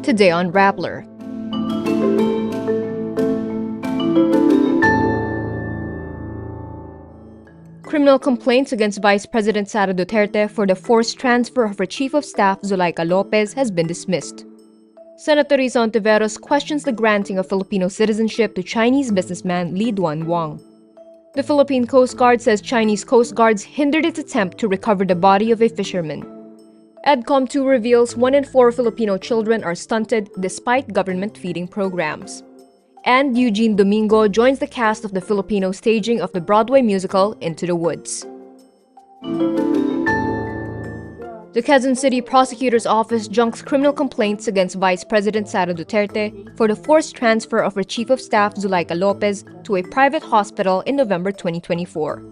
Today on Rappler. Criminal complaints against Vice President Sara Duterte for the forced transfer of her Chief of Staff Zuleika Lopez has been dismissed. Senator Hontiveros questions the granting of Filipino citizenship to Chinese businessman Li Duan Wang. The Philippine Coast Guard says Chinese Coast Guards hindered its attempt to recover the body of a fisherman. Edcom 2 reveals 1 in 4 Filipino children are stunted despite government feeding programs. And Eugene Domingo joins the cast of the Filipino staging of the Broadway musical Into the Woods. The Quezon City Prosecutor's Office junks criminal complaints against Vice President Sara Duterte for the forced transfer of her Chief of Staff Zuleika Lopez to a private hospital in November 2024.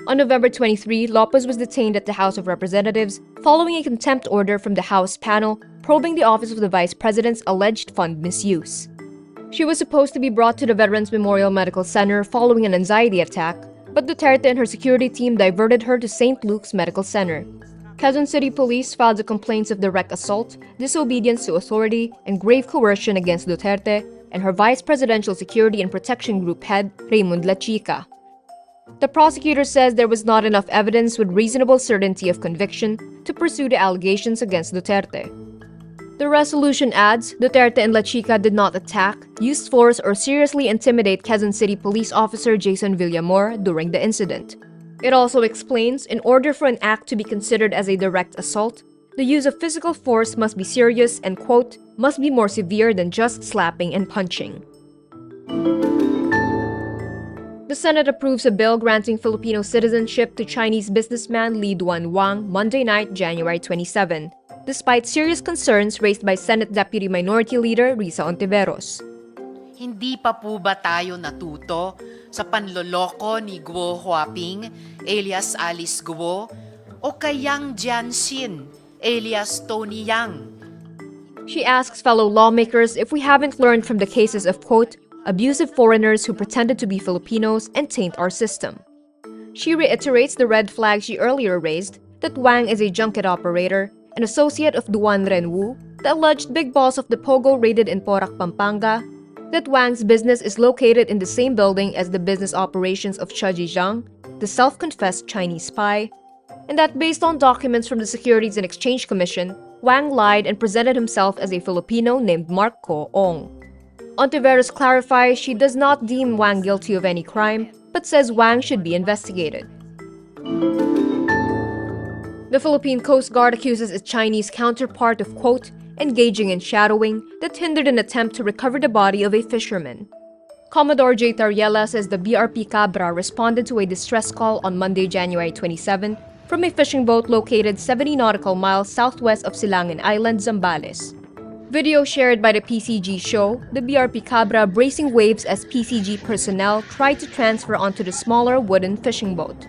On November 23, Lopez was detained at the House of Representatives following a contempt order from the House panel probing the office of the Vice President's alleged fund misuse. She was supposed to be brought to the Veterans Memorial Medical Center following an anxiety attack, but Duterte and her security team diverted her to St. Luke's Medical Center. Quezon City Police filed the complaints of direct assault, disobedience to authority, and grave coercion against Duterte and her Vice Presidential Security and Protection Group head, Raymond La Chica. The prosecutor says there was not enough evidence with reasonable certainty of conviction to pursue the allegations against Duterte. The resolution adds Duterte and La Chica did not attack, use force, or seriously intimidate Quezon City Police Officer Jason Villamor during the incident. It also explains, in order for an act to be considered as a direct assault, the use of physical force must be serious and, quote, must be more severe than just slapping and punching. The Senate approves a bill granting Filipino citizenship to Chinese businessman Li Duan Wang Monday night, January 27, despite serious concerns raised by Senate Deputy Minority Leader Risa Hontiveros. Hindi pa po ba tayo natuto sa panloloko ni Guo Huaping, alias Alice Guo, o kay Yang Jianxin, alias Tony Yang? She asks fellow lawmakers if we haven't learned from the cases of, quote, abusive foreigners who pretended to be Filipinos and taint our system. She reiterates the red flag she earlier raised, that Wang is a junket operator, an associate of Duan Renwu, the alleged big boss of the Pogo raided in Porac, Pampanga, that Wang's business is located in the same building as the business operations of Che Zhijiang, the self-confessed Chinese spy, and that based on documents from the Securities and Exchange Commission, Wang lied and presented himself as a Filipino named Mark Ko Ong. Hontiveros clarifies she does not deem Wang guilty of any crime, but says Wang should be investigated. The Philippine Coast Guard accuses its Chinese counterpart of, quote, engaging in shadowing that hindered an attempt to recover the body of a fisherman. Commodore J. Tariela says the VP Cabra responded to a distress call on Monday, January 27, from a fishing boat located 70 nautical miles southwest of Silangan Island, Zambales. Video shared by the PCG show the VP Cabra bracing waves as PCG personnel tried to transfer onto the smaller wooden fishing boat.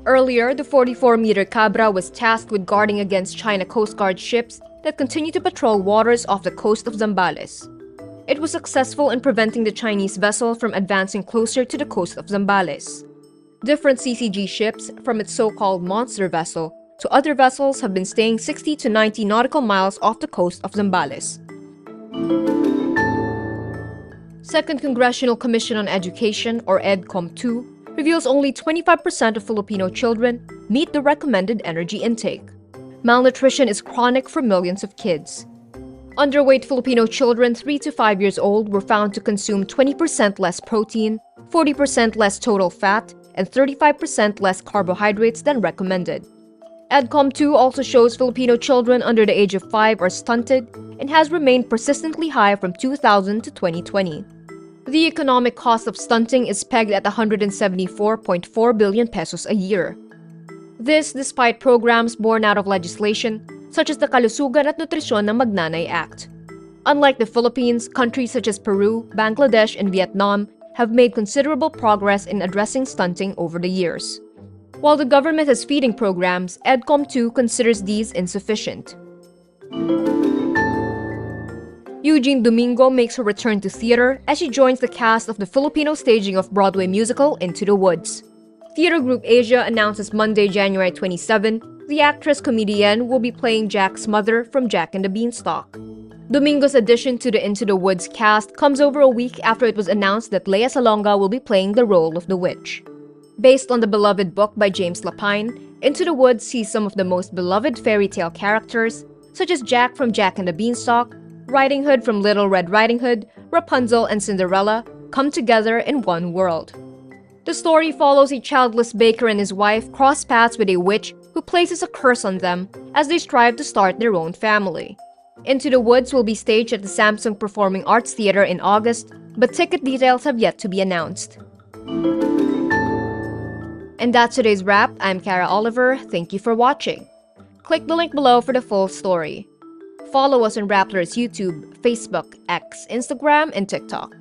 Earlier, the 44-meter Cabra was tasked with guarding against China Coast Guard ships that continue to patrol waters off the coast of Zambales. It was successful in preventing the Chinese vessel from advancing closer to the coast of Zambales. Different CCG ships, from its so-called monster vessel to other vessels, have been staying 60 to 90 nautical miles off the coast of Zambales. Second Congressional Commission on Education, or Edcom 2, reveals only 25% of Filipino children meet the recommended energy intake. Malnutrition is chronic for millions of kids. Underweight Filipino children 3 to 5 years old were found to consume 20% less protein, 40% less total fat, and 35% less carbohydrates than recommended. Edcom 2 also shows Filipino children under the age of 5 are stunted and has remained persistently high from 2000 to 2020. The economic cost of stunting is pegged at 174.4 billion pesos a year. This despite programs born out of legislation such as the Kalusugan at Nutrisyon ng Magnanay Act. Unlike the Philippines, countries such as Peru, Bangladesh, and Vietnam have made considerable progress in addressing stunting over the years. While the government has feeding programs, Edcom 2 considers these insufficient. Eugene Domingo makes her return to theater as she joins the cast of the Filipino staging of Broadway musical Into the Woods. Theater Group Asia announces Monday, January 27, the actress-comedian will be playing Jack's mother from Jack and the Beanstalk. Domingo's addition to the Into the Woods cast comes over a week after it was announced that Lea Salonga will be playing the role of the witch. Based on the beloved book by James Lapine, Into the Woods sees some of the most beloved fairy tale characters, such as Jack from Jack and the Beanstalk, Riding Hood from Little Red Riding Hood, Rapunzel, and Cinderella, come together in one world. The story follows a childless baker and his wife cross paths with a witch who places a curse on them as they strive to start their own family. Into the Woods will be staged at the Samsung Performing Arts Theater in August, but ticket details have yet to be announced. And that's today's wrap. I'm Kara Oliver. Thank you for watching. Click the link below for the full story. Follow us on Rappler's YouTube, Facebook, X, Instagram, and TikTok.